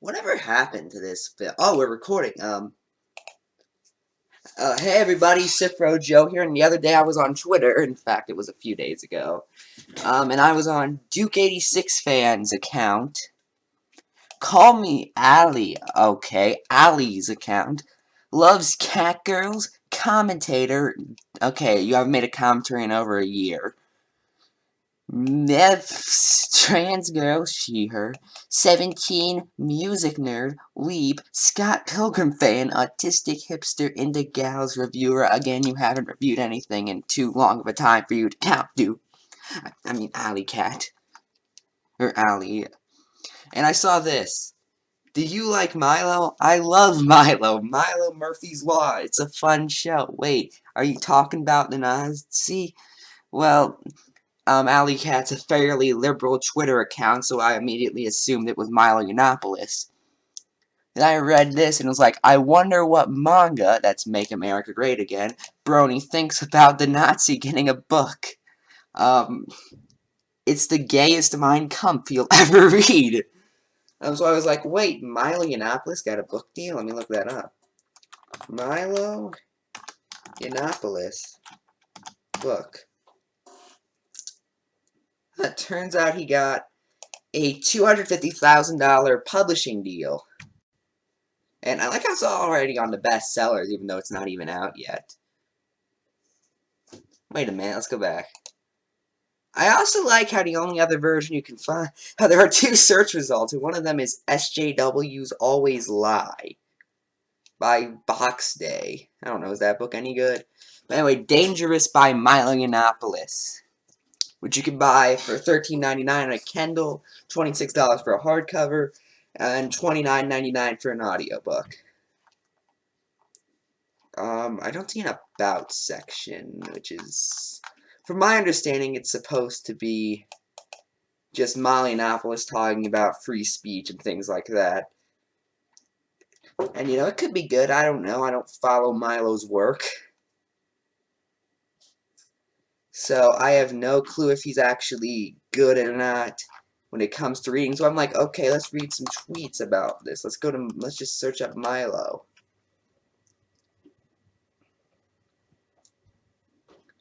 Whatever happened to this film? Oh, we're recording. Hey everybody, Cifro Joe here, and the other day I was on Twitter, in fact it was a few days ago, and I was on Duke86 fans account. Call me Allie, okay, Allie's account. Loves cat girls, commentator, okay, you haven't made a commentary in over a year. Trans girl, she, her. 17, music nerd, weeb, Scott Pilgrim fan, autistic hipster, into gals reviewer. Again, you haven't reviewed anything in too long of a time for you to count, dude. I mean, Alley Cat. Or Alley. And I saw this. Do you like Milo? I love Milo. Milo Murphy's Law. It's a fun show. Wait, are you talking about the Nazi? Well, Alley Cat's a fairly liberal Twitter account, so I immediately assumed it was Milo Yiannopoulos. Then I read this and was like, I wonder what manga, that's Make America Great Again, Brony thinks about the Nazi getting a book. It's the gayest Mein Kampf you'll ever read. So I was like, wait, Milo Yiannopoulos got a book deal? Let me look that up. Milo Yiannopoulos book. It turns out he got a $250,000 publishing deal. And I like how it's already on the bestsellers, even though it's not even out yet. Wait a minute, let's go back. I also like how the only other version you can find, how there are two search results, and one of them is SJW's Always Lie by Box Day. I don't know, is that book any good? But anyway, Dangerous by Milo Yiannopoulos, which you can buy for $13.99 on a Kindle, $26 for a hardcover, and $29.99 for an audiobook. I don't see an about section, which is, from my understanding, it's supposed to be just Milo Yiannopoulos talking about free speech and things like that. And, you know, it could be good. I don't know. I don't follow Milo's work. So I have no clue if he's actually good or not when it comes to reading. So I'm like, okay, let's read some tweets about this. Let's just search up Milo.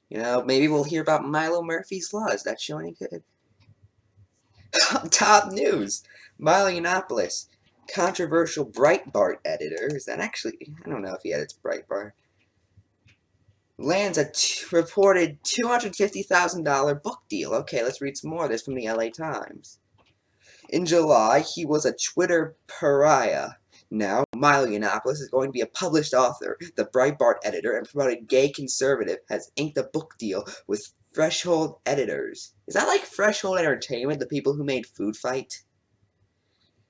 You know, maybe we'll hear about Milo Murphy's Law. Is that show any good? Top news. Milo Yiannopoulos, controversial Breitbart editor. Is that actually... I don't know if he edits Breitbart. Lands a reported $250,000 book deal. Okay, let's read some more of this from the LA Times. In July, he was a Twitter pariah. Now, Milo Yiannopoulos is going to be a published author. The Breitbart editor and promoted gay conservative has inked a book deal with Threshold Editors. Is that like Threshold Entertainment, the people who made Food Fight?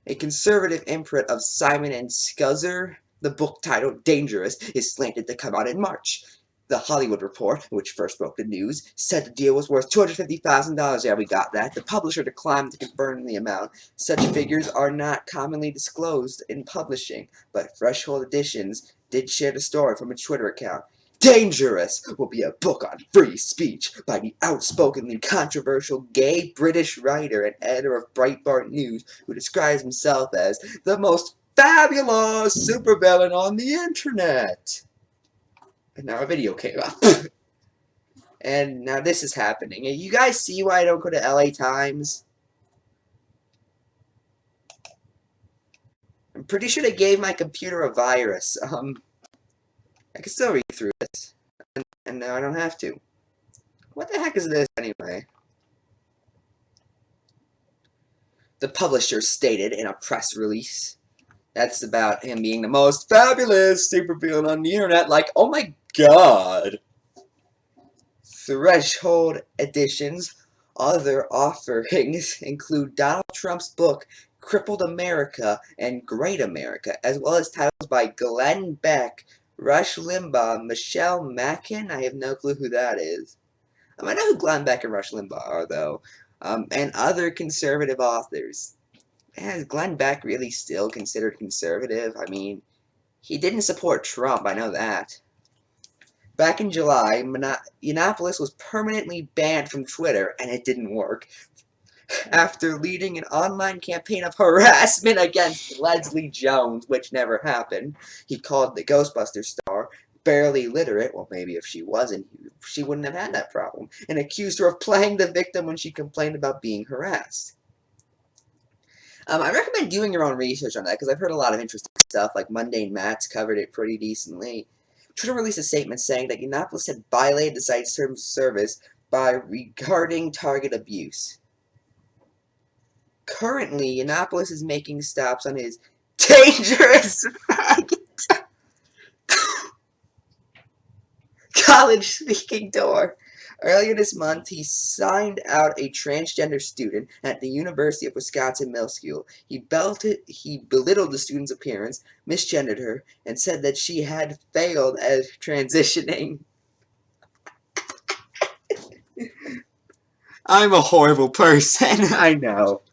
A conservative imprint of Simon and Scuzzer. The book titled Dangerous is slated to come out in March. The Hollywood Report, which first broke the news, said the deal was worth $250,000. Yeah, we got that. The publisher declined to confirm the amount. Such figures are not commonly disclosed in publishing, but Threshold Editions did share the story from a Twitter account. Dangerous will be a book on free speech by the outspokenly controversial gay British writer and editor of Breitbart News, who describes himself as the most fabulous supervillain on the internet. And now a video came up. And now this is happening. You guys see why I don't go to LA Times? I'm pretty sure they gave my computer a virus. I can still read through this. And now I don't have to. What the heck is this anyway? The publisher stated in a press release. That's about him being the most fabulous supervillain on the internet. Like, oh my god. Threshold Editions. Other offerings include Donald Trump's book, Crippled America and Great America, as well as titles by Glenn Beck, Rush Limbaugh, Michelle Mackin. I have no clue who that is. I know who Glenn Beck and Rush Limbaugh are, though. And other conservative authors. Is Glenn Beck really still considered conservative? I mean, he didn't support Trump, I know that. Back in July, Yiannopoulos was permanently banned from Twitter, and it didn't work, after leading an online campaign of harassment against Leslie Jones, which never happened. He called the Ghostbusters star barely literate, well, maybe if she wasn't, she wouldn't have had that problem, and accused her of playing the victim when she complained about being harassed. I recommend doing your own research on that, because I've heard a lot of interesting stuff, like Mundane Mats covered it pretty decently. Twitter released a statement saying that Yiannopoulos had violated the site's terms of service by regarding target abuse. Currently, Yiannopoulos is making stops on his dangerous college speaking tour. Earlier this month, he signed out a transgender student at the University of Wisconsin Middle School. He belittled the student's appearance, misgendered her, and said that she had failed at transitioning. I'm a horrible person, I know.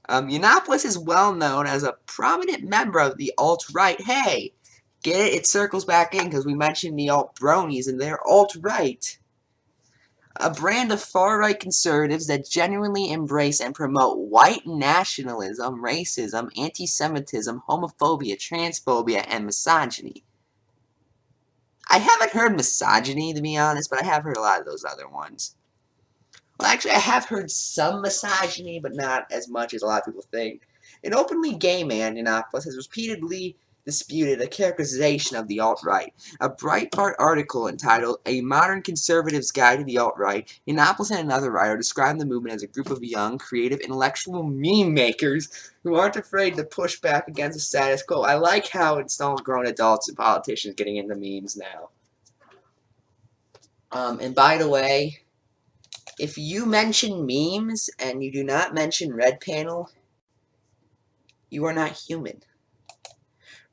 Yiannopoulos is well known as a prominent member of the alt-right. Hey, get it? It circles back in because we mentioned the alt-bronies and they're alt-right. A brand of far-right conservatives that genuinely embrace and promote white nationalism, racism, anti-Semitism, homophobia, transphobia, and misogyny. I haven't heard misogyny, to be honest, but I have heard a lot of those other ones. Well, actually, I have heard some misogyny, but not as much as a lot of people think. An openly gay man, Yiannopoulos, has repeatedly disputed a characterization of the alt-right. A Breitbart article entitled A Modern Conservative's Guide to the Alt-Right, Yiannopoulos and another writer described the movement as a group of young, creative, intellectual meme makers who aren't afraid to push back against the status quo. I like how it's all grown adults and politicians getting into memes now. And by the way, if you mention memes and you do not mention Red Panel, you are not human.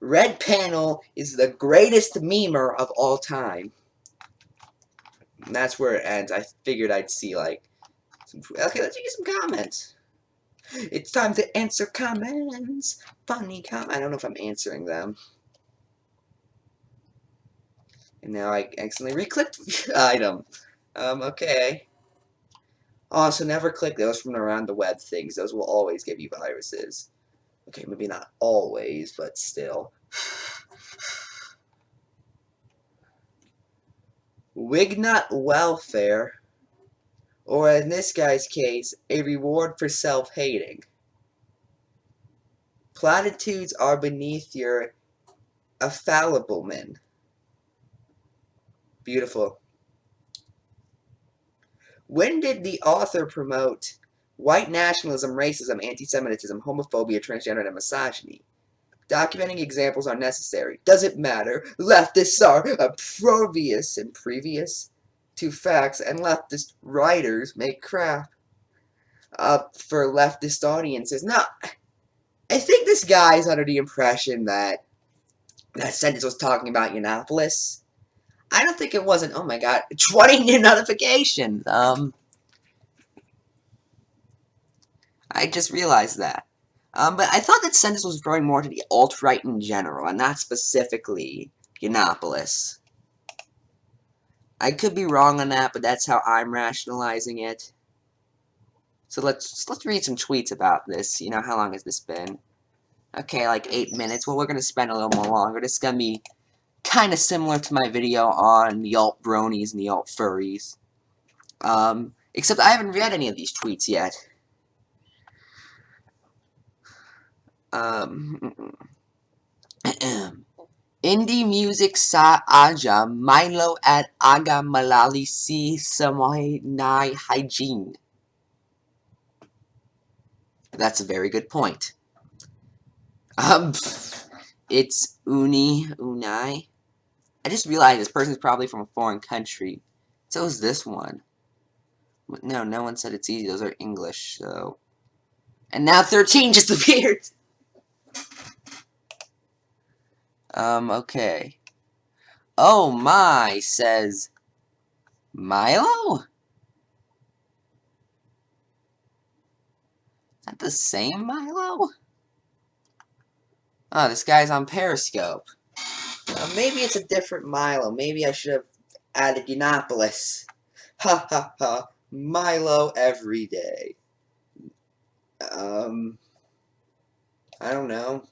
Red Panel is the greatest memer of all time. And that's where it ends. I figured I'd see, like, okay, let's get some comments. It's time to answer comments. Funny comment. I don't know if I'm answering them. And now I accidentally re-clicked the item. Okay. Also, never click those from around the web things. Those will always give you viruses. Okay, maybe not always, but still. Wignut welfare, or in this guy's case, a reward for self-hating. Platitudes are beneath your affalliblemen. Beautiful. When did the author promote white nationalism, racism, anti-Semitism, homophobia, transgender, and misogyny? Documenting examples are necessary. Doesn't matter. Leftists are impervious and previous to facts, and leftist writers make crap up for leftist audiences. Now, I think this guy's under the impression that that sentence was talking about Yiannopoulos. I don't think it wasn't. Oh my god, 20 new notifications. I just realized that. But I thought that sentence was referring more to the alt-right in general, and not specifically Yiannopoulos. I could be wrong on that, but that's how I'm rationalizing it. So let's read some tweets about this. You know, how long has this been? Okay, like 8 minutes. Well, we're going to spend a little more longer. This is going to be kind of similar to my video on the alt-bronies and the alt-furries. Except I haven't read any of these tweets yet. Indie music sa aja Milo at aga malali si samoy nai hygiene. That's a very good point. It's unai. I just realized this person's probably from a foreign country. So is this one. No, no one said it's easy. Those are English, so. And now 13 just appeared. Okay. Oh my, says Milo? Is that the same Milo? Oh, this guy's on Periscope. Maybe it's a different Milo. Maybe I should have added Yiannopoulos. Ha ha ha. Milo every day. I don't know.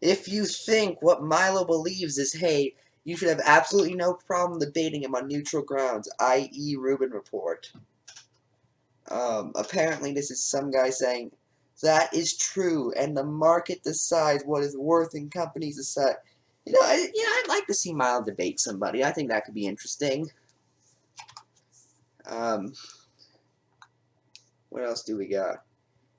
If you think what Milo believes is hate, you should have absolutely no problem debating him on neutral grounds, i.e. Rubin Report. Apparently this is some guy saying, that is true, and the market decides what is worth and companies decide. I'd like to see Milo debate somebody. I think that could be interesting. What else do we got?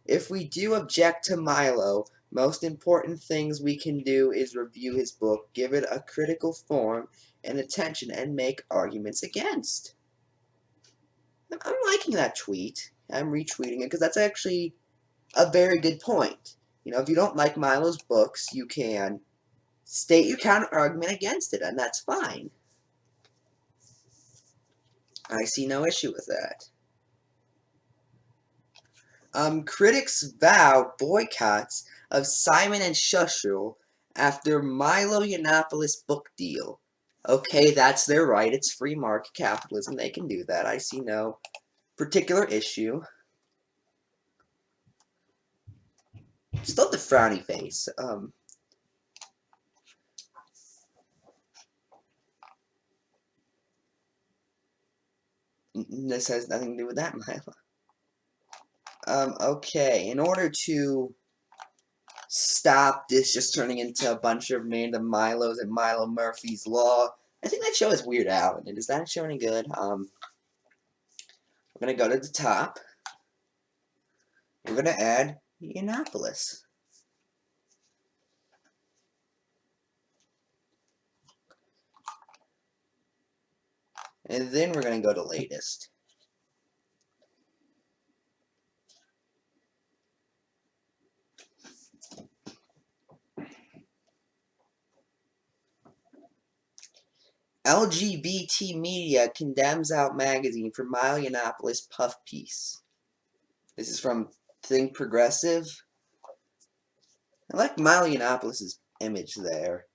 If we do object to Milo, most important things we can do is review his book, give it a critical form and attention, and make arguments against. I'm liking that tweet. I'm retweeting it because that's actually a very good point. If you don't like Milo's books, you can state your counter argument against it, and that's fine. I see no issue with that. Critics vow boycotts of Simon and Schuster after Milo Yiannopoulos book deal. Okay, that's their right. It's free market capitalism. They can do that. I see no particular issue. Still the frowny face. This has nothing to do with that, Milo. Okay, in order to stop this just turning into a bunch of random Milos and Milo Murphy's Law, I think that show is Weird Al, and is that show any good? We're gonna go to the top. We're gonna add Yiannopoulos. And then we're gonna go to latest. LGBT media condemns out magazine for Milo Yiannopoulos puff piece. This is from Think Progressive. I like Milo Yiannopoulos' image there.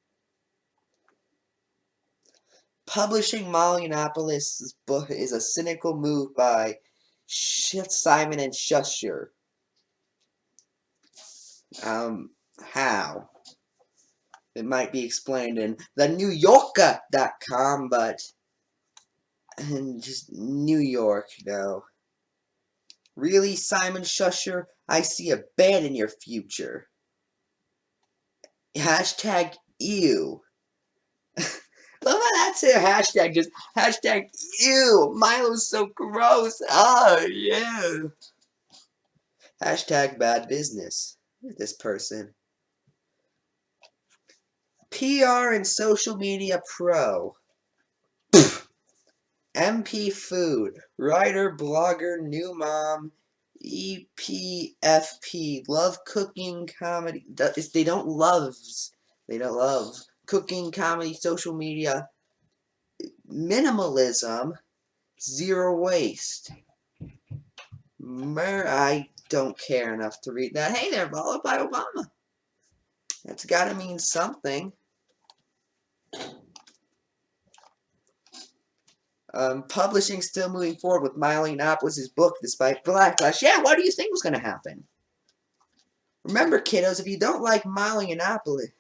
Publishing Milo Yiannopoulos' book is a cynical move by Simon and Schuster. How? It might be explained in TheNewYorker.com, but just New York, Really, Simon Schuster? I see a bad in your future. Hashtag ew. Love how that's a hashtag, just hashtag ew. Milo's so gross. Oh, yeah. Hashtag bad business. This person. PR and social media pro. MP Food. Writer, blogger, new mom. EPFP. Love cooking, comedy. They don't love cooking, comedy, social media. Minimalism. Zero waste. I don't care enough to read that. Hey there, followed by Obama. That's gotta mean something. Publishing still moving forward with Milo Yiannopoulos' book despite backlash. Yeah, what do you think was gonna happen? Remember, kiddos, if you don't like Milo Yiannopoulos,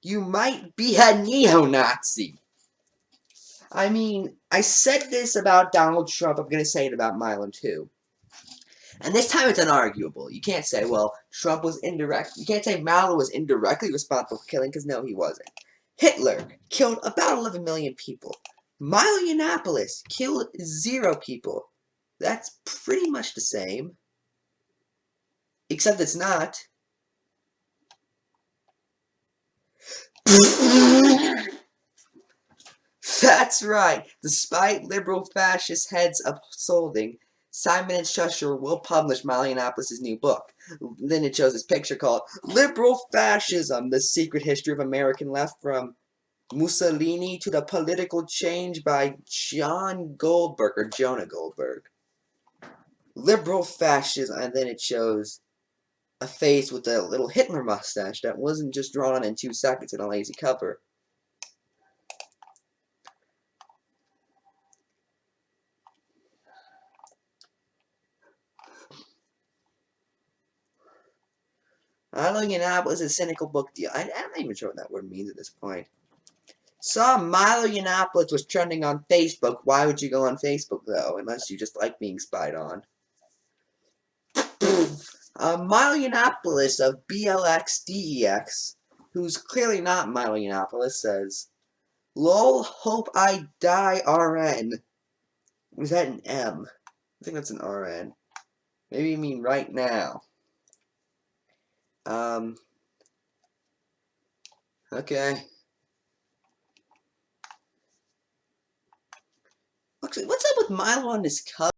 you might be a neo-Nazi. I mean, I said this about Donald Trump. I'm gonna say it about Milo too. And this time it's unarguable. You can't say, well, Trump was indirect. You can't say Milo was indirectly responsible for killing, because no, he wasn't. Hitler killed about 11 million people. Milo Yiannopoulos killed 0 people. That's pretty much the same. Except it's not. That's right. Despite liberal fascist heads upholding, Simon and Schuster will publish Milo Yiannopoulos' new book. Then it shows this picture called Liberal Fascism, The Secret History of American Left from Mussolini to the Political Change by Jonah Goldberg. Liberal Fascism, and then it shows a face with a little Hitler mustache that wasn't just drawn on in 2 seconds in a lazy cover. Milo Yiannopoulos is a cynical book deal. I'm not even sure what that word means at this point. Saw Milo Yiannopoulos was trending on Facebook. Why would you go on Facebook, though? Unless you just like being spied on. Milo Yiannopoulos of BLXDEX, who's clearly not Milo Yiannopoulos, says, "Lol, hope I die RN." Was that an M? I think that's an RN. Maybe you mean right now. Okay. Actually, what's up with Milo on his cover?